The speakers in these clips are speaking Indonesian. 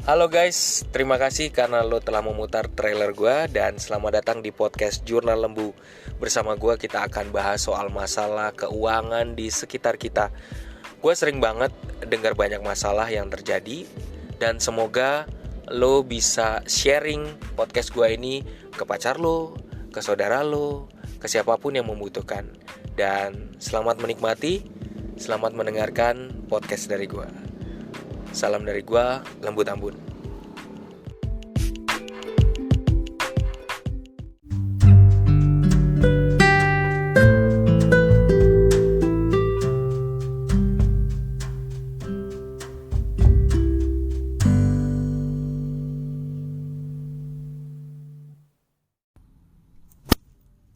Halo guys, terima kasih karena lo telah memutar trailer gue. Dan selamat datang di podcast Jurnal Lembu. Bersama gue kita akan bahas soal masalah keuangan di sekitar kita. Gue sering banget dengar banyak masalah yang terjadi. Dan semoga lo bisa sharing podcast gue ini ke pacar lo, ke saudara lo, ke siapapun yang membutuhkan. Dan selamat menikmati, selamat mendengarkan podcast dari gue. Salam dari gua, Lembu Tambun.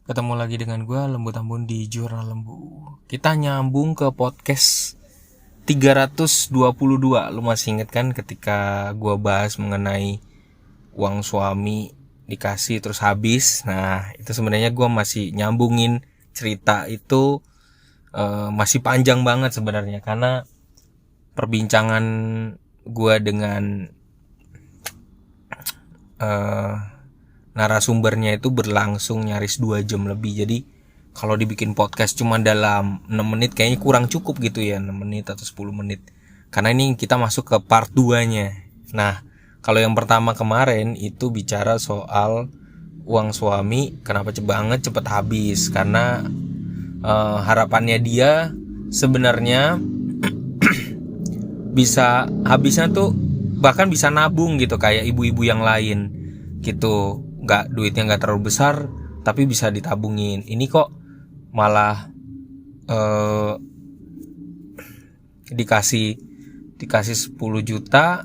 Ketemu lagi dengan gua, Lembu Tambun di Jurnal Lembu. Kita nyambung ke podcast 322. Lu masih inget kan ketika gua bahas mengenai uang suami dikasih terus habis. Nah, itu sebenarnya gua masih nyambungin cerita itu, masih panjang banget sebenarnya, karena perbincangan gua dengan narasumbernya itu berlangsung nyaris 2 jam lebih. Jadi kalau dibikin podcast cuma dalam 6 menit kayaknya kurang cukup gitu ya, 6 menit atau 10 menit. Karena ini kita masuk ke part 2-nya. Nah, kalau yang pertama kemarin itu bicara soal uang suami kenapa cepet habis. Karena harapannya dia sebenarnya bisa habisnya tuh bahkan bisa nabung gitu kayak ibu-ibu yang lain gitu. Duitnya nggak terlalu besar tapi bisa ditabungin. Ini kok malah dikasih 10 juta,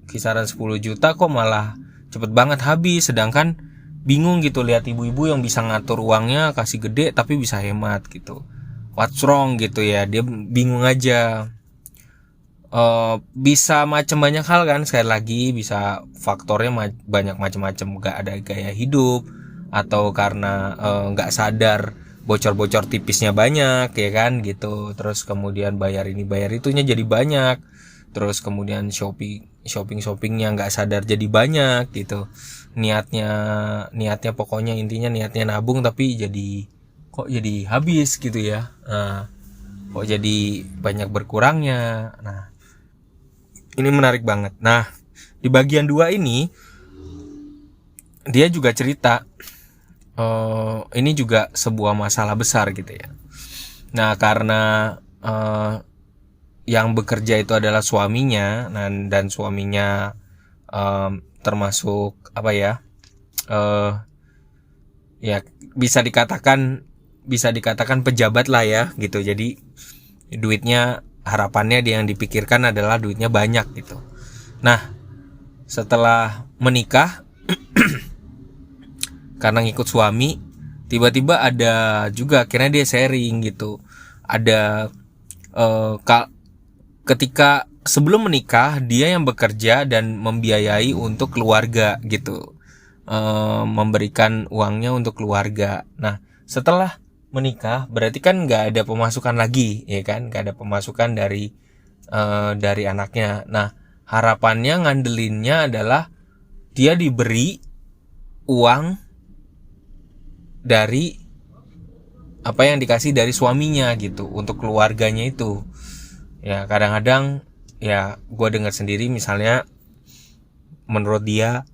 kisaran 10 juta kok malah cepet banget habis. Sedangkan bingung gitu lihat ibu-ibu yang bisa ngatur uangnya kasih gede tapi bisa hemat gitu. What's wrong gitu ya, dia bingung aja. Bisa banyak hal kan, sekali lagi bisa faktornya banyak macam-macam. Gak ada gaya hidup, atau karena gak sadar bocor-bocor tipisnya banyak ya kan gitu. Terus kemudian bayar ini bayar itunya jadi banyak. Terus kemudian shoppingnya gak sadar jadi banyak gitu. Niatnya pokoknya intinya niatnya nabung tapi kok jadi habis gitu ya. Kok jadi banyak berkurangnya. Nah, ini menarik banget. Nah, di bagian 2 ini dia juga cerita ini juga sebuah masalah besar gitu ya. Nah, karena yang bekerja itu adalah suaminya, dan suaminya termasuk apa ya? Ya bisa dikatakan pejabat lah ya gitu. Jadi duitnya, harapannya dia yang dipikirkan adalah duitnya banyak gitu. Nah, setelah menikah karena ngikut suami, tiba-tiba ada juga akhirnya dia sharing gitu. Ada ketika sebelum menikah dia yang bekerja dan membiayai untuk keluarga gitu, memberikan uangnya untuk keluarga. Nah, setelah menikah berarti kan nggak ada pemasukan lagi ya kan, nggak ada pemasukan dari anaknya. Nah, harapannya ngandelinnya adalah dia diberi uang dari apa yang dikasih dari suaminya gitu untuk keluarganya itu. Ya kadang-kadang ya gue dengar sendiri, misalnya menurut dia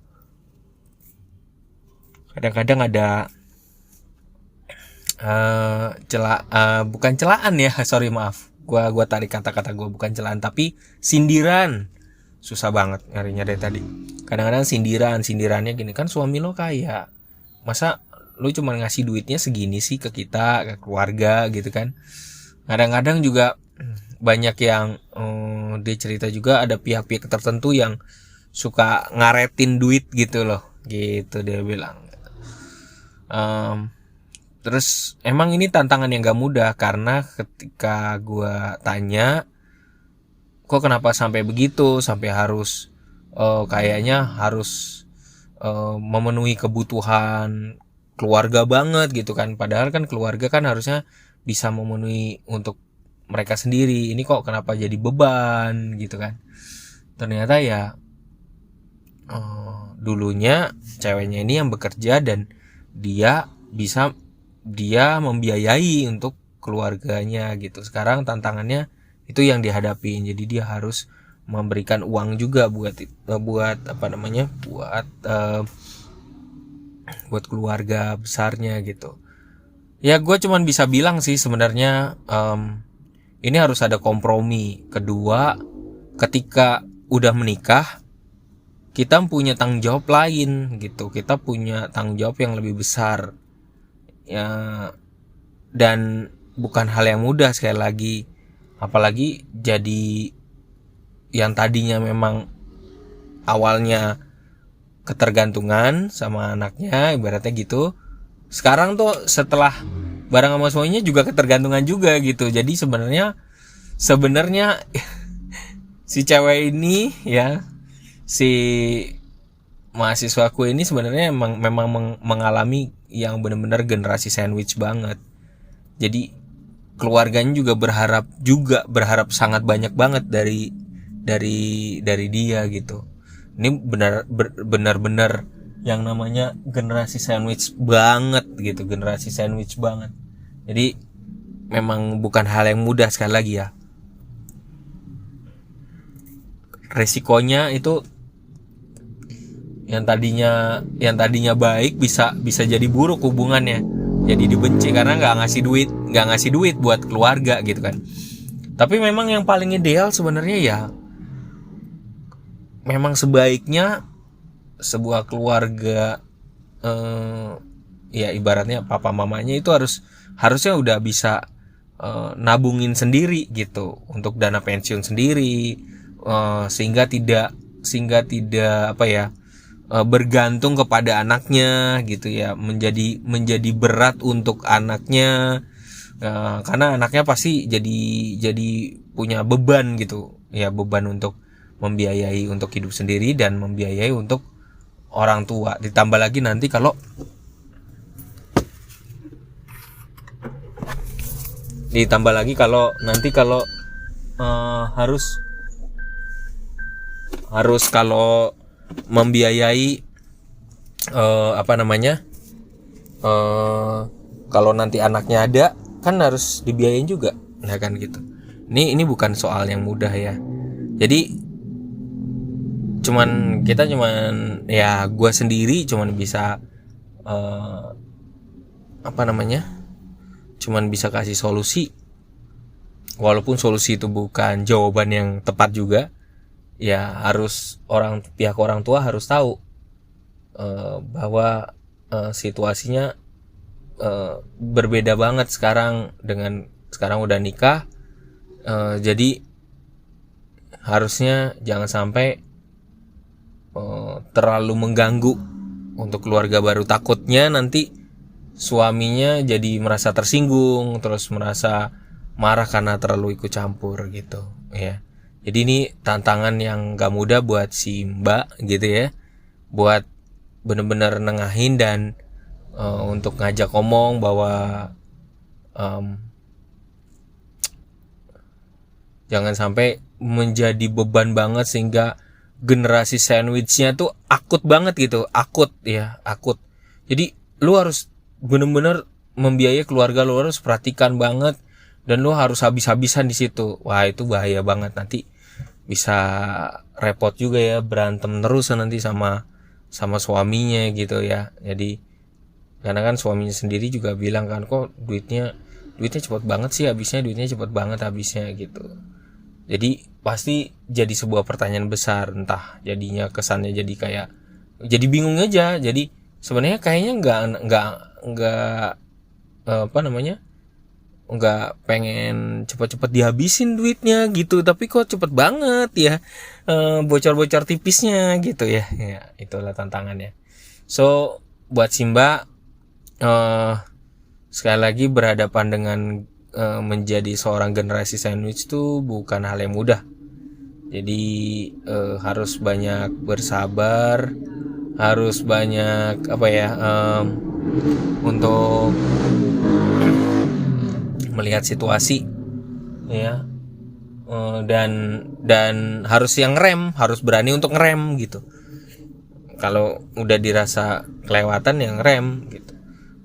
kadang-kadang ada bukan celaan ya, sorry maaf, gua tarik kata-kata gue, bukan celaan tapi sindiran. Susah banget nyarinya dari tadi. Kadang-kadang sindirannya gini, kan suami lo kaya, masa lo cuma ngasih duitnya segini sih ke kita, ke keluarga gitu kan. Kadang-kadang juga banyak yang dia cerita juga ada pihak-pihak tertentu yang suka ngaretin duit gitu loh, gitu dia bilang. Terus emang ini tantangan yang gak mudah, karena ketika gue tanya kok kenapa sampai begitu, sampai harus kayaknya harus memenuhi kebutuhan keluarga banget gitu kan, padahal kan keluarga kan harusnya bisa memenuhi untuk mereka sendiri. Ini kok kenapa jadi beban gitu kan. Ternyata ya dulunya ceweknya ini yang bekerja dan dia membiayai untuk keluarganya gitu. Sekarang tantangannya itu yang dihadapi, jadi dia harus memberikan uang juga buat apa namanya, buat keluarga besarnya gitu. Ya gue cuman bisa bilang sih sebenarnya ini harus ada kompromi. Kedua, ketika udah menikah kita punya tanggung jawab lain gitu, kita punya tanggung jawab yang lebih besar ya, dan bukan hal yang mudah sekali lagi, apalagi jadi yang tadinya memang awalnya ketergantungan sama anaknya ibaratnya gitu, sekarang tuh setelah bareng sama suaminya juga ketergantungan juga gitu. Jadi sebenarnya si cewek ini ya, si mahasiswaku ini sebenarnya memang mengalami yang benar-benar generasi sandwich banget. Jadi keluarganya juga berharap sangat banyak banget dari dia gitu. Ini benar-benar yang namanya generasi sandwich banget gitu, generasi sandwich banget. Jadi memang bukan hal yang mudah sekali lagi ya. Resikonya itu yang tadinya baik bisa jadi buruk hubungannya, jadi dibenci karena nggak ngasih duit buat keluarga gitu kan. Tapi memang yang paling ideal sebenarnya ya memang sebaiknya sebuah keluarga ya ibaratnya papa mamanya itu harusnya udah bisa nabungin sendiri gitu untuk dana pensiun sendiri, sehingga tidak apa ya, bergantung kepada anaknya gitu ya, menjadi berat untuk anaknya, karena anaknya pasti jadi punya beban gitu ya, beban untuk membiayai untuk hidup sendiri dan membiayai untuk orang tua. Ditambah lagi nanti kalau harus kalau membiayai apa namanya, kalau nanti anaknya ada kan harus dibiayain juga ya kan gitu. Ini bukan soal yang mudah ya. Jadi kita ya gue sendiri bisa apa namanya, cuman bisa kasih solusi, walaupun solusi itu bukan jawaban yang tepat juga. Ya harus pihak orang tua harus tahu bahwa situasinya berbeda banget sekarang udah nikah. Jadi harusnya jangan sampai terlalu mengganggu untuk keluarga baru. Takutnya nanti suaminya jadi merasa tersinggung, terus merasa marah karena terlalu ikut campur gitu ya. Jadi ini tantangan yang gak mudah buat si Mbak gitu ya, buat bener-bener nengahin dan untuk ngajak ngomong bahwa jangan sampai menjadi beban banget sehingga generasi sandwichnya tuh akut banget gitu, akut. Jadi lu harus bener-bener membiayai keluarga, lu harus perhatikan banget dan lu harus habis-habisan di situ. Wah itu bahaya banget, nanti bisa repot juga ya, berantem terus nanti sama suaminya gitu ya. Jadi karena kan suaminya sendiri juga bilang kan, kok duitnya cepet banget sih habisnya, gitu. Jadi pasti jadi sebuah pertanyaan besar, entah jadinya kesannya jadi kayak jadi bingung aja. Jadi sebenarnya kayaknya nggak apa namanya, nggak pengen cepet-cepet dihabisin duitnya gitu, tapi kok cepet banget ya bocor-bocor tipisnya gitu ya. Ya itulah tantangannya. So buat Simba sekali lagi berhadapan dengan menjadi seorang generasi sandwich itu bukan hal yang mudah. Jadi harus banyak bersabar, harus banyak apa ya, untuk melihat situasi ya, dan harus harus berani untuk ngerem gitu. Kalau udah dirasa kelewatan yang rem gitu.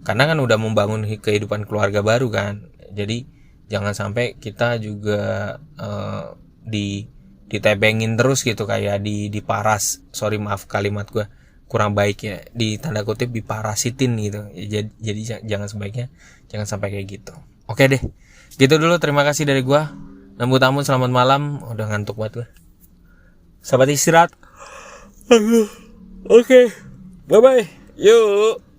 Karena kan udah membangun kehidupan keluarga baru kan. Jadi jangan sampai kita juga ditebengin terus gitu, kayak diparas. Sorry, maaf kalimat gue kurang baik ya, di tanda kutip diparasitin gitu. Jadi jangan sampai kayak gitu. Oke deh, gitu dulu. Terima kasih dari gue. Nambut-tambut, selamat malam. Udah ngantuk banget gue. Sahabat istirahat. Oke, bye bye. Yuk.